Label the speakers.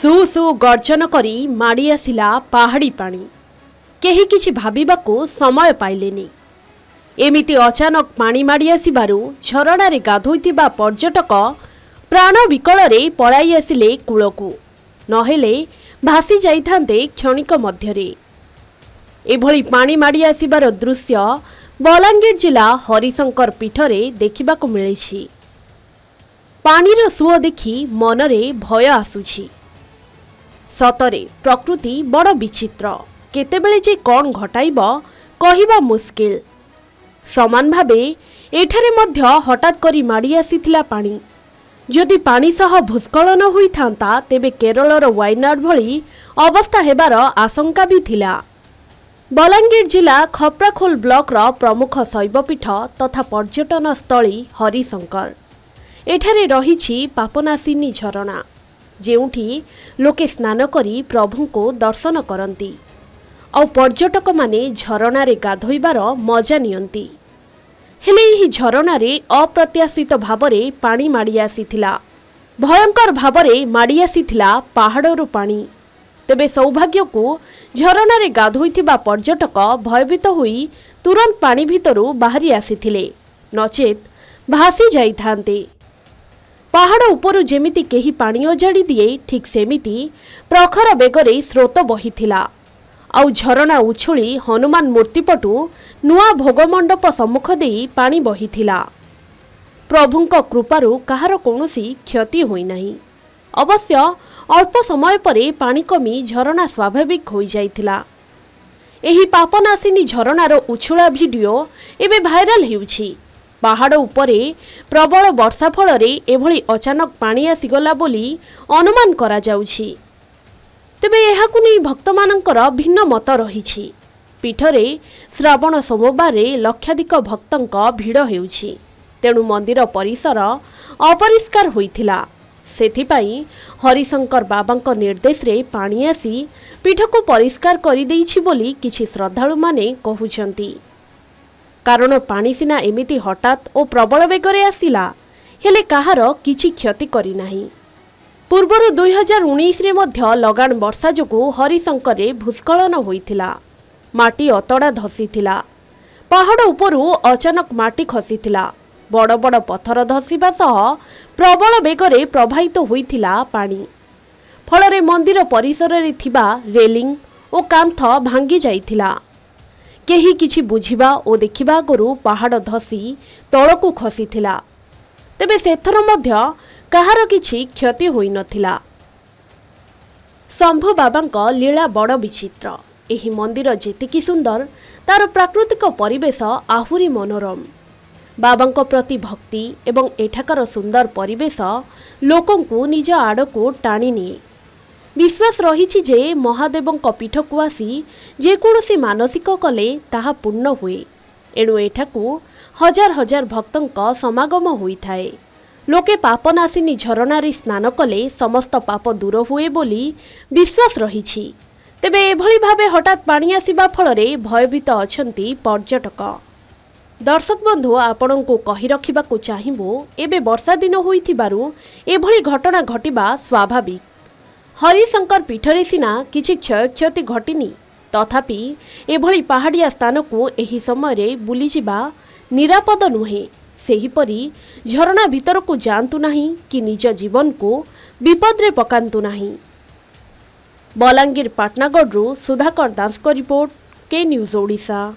Speaker 1: सु सु गर्जन करी माड़ी आसिला पहाड़ी पानी। केही किछि भाबिबाकू समय पाइलेनी। एमिति अचानक पानी माड़ी आसिबारु झरणारे गाधोइतिबा पर्यटक प्राण विकଳରେ पळाई आसिले कूलकू, नहेले भासी जाइथान्ते क्षणिक मध्यरे। एभଳି पानी माड़ी आसिबार दृश्य बलांगीर जिला हरिशंकर पीठरे देखिबाकू मिलिछि। पानीर सुओ देखि मनरे भय आसुछि। सतरे प्रकृति बड़ विचित्र, केतेबेले जे कौन घटाइब कहिबा मुस्किल। समान भावे एठारे मध्य हठात करी माड़ी आसिथिला पानी। जदि पानी सह भूस्खलन होइथांता तेबे केरलर वायनाड भली अवस्था हेबार आशंका भी थिला। बलांगीर जिला खप्राखोल ब्लॉकर प्रमुख शैवपीठ तथा पर्यटन स्थली हरिशंकर। एठारे रहिछि पापनाशिनी झरणा, जेउठी लोके स्नान करी प्रभु को दर्शन करती और पर्यटक माने झरणारे गाधोइबार मजा नियंती। हेले एही झरणारे अप्रत्याशित भावरे पानी माड़ी आसिथिला। भयंकर भावरे माड़ी आसिथिला पहाड़रू पानी। तेबे सौभाग्य को झरणारे गाधोइथिबा पर्यटक भयभीत होई तुरंत पानी भितरू बाहरी आसिथिले, नचेत भासी जाइथान्ते। पहाड़ उपरू जेमिति केही पानी अजाड़ी दिए, ठीक सेमिति प्रखर बेगरे स्रोत बहिथिला आउ झरणा उछुली हनुमान मूर्ति पटु नुआ भोगमंडप सम्मुख देई पानी बहिथिला। प्रभुंक कृपारु कहार कोनोसी क्षति होई नाही। अवश्य अल्प समय परे पानी कमी झरणा स्वाभाविक होई जाइथिला। एही पापनाशिनी झरणार उछुला वीडियो एबे भाइराल हेउछि। पहाड़ उपरे प्रबल वर्षा फलरे एभली अचानक पानी आसीगला बोली अनुमान करा जाउछि। तेबे एहाकु नै भक्तमानंकर भिन्न मत रहिछि। पीठरे श्रावण सोमवार लक्षाधिक भक्तंक भिड़ हेउछि, तेणु मंदिर परिसर अपरिष्कार होइथिला। सेथिपाई हरिशंकर बाबांक निर्देश रे पानी आसी पीठको परिष्कार करि देइछि बोली किछि श्रद्धालु माने कहुछंती। कारण पानी सिना एमिति हठात और प्रबल बेगरे आसिला, हेले कहार किछि क्षति करि नाही। पूर्वरु 2019 रे मध्य लगान वर्षा जोगु हरिशंकर रे भूस्खलन होइथिला। माटी अतड़ा धसीथिला। पहाड़ उपरु अचानक माटी खसीथिला। बड़ बड़ पत्थर धसीबा सह प्रबल बेगरे प्रवाहित होइथिला पानी। फलरे मंदिर परिसर रे थिबा रेलिंग और कांथ भांगी जाइथिला। केही किछि बुझिबा और देखिबा आगरु पहाड़ धसी तळकु खसीथिला। तेबे सेथर मध्य कहार किछि क्षति होई नथिला। शंभु बाबांक लीला बड़ विचित्र। एही मंदिर जेतिकी सुंदर, तार प्राकृतिक परिवेश आहुरी मनोरम। बाबांक प्रति भक्ति एवं एठाकर सुंदर परिवेश लोकंकु निज आड़कु टाणी निए। विश्वास रहिछि जे महादेवंक पीठकु आसी जेकोसी मानसिक कले ताहा पूर्ण हुए। एणु एठाकु हजार हजार भक्तंक समागम होइथाए। लोके पापनाशिनी झरणारे स्नान कले समस्त पाप दूर हुए बोली विश्वास रहिछि। तेबे एभली भावे हठात पानी आसिबा फलरे भयभीत अछंती पर्यटक। दर्शक बंधु, आपणंकु कहि रखिबाकु चाहिबो, एबे वर्षा दिन होइथिबारु एभली घटना घटिबा स्वाभाविक। हरिशंकर पीठरे सिना किछि क्षयक्षति घटिनी, तथापि एभली पहाड़िया स्थान को एही समय बुली जिबा निरापद नुहे। सेहीपरि झरणा भीतर को जांतु नाही कि निज जीवन को विपद रे पकांतु नाही। बलांगीर पाटनागढ़ सुधाकर दास को रिपोर्ट, के न्यूज ओडिशा।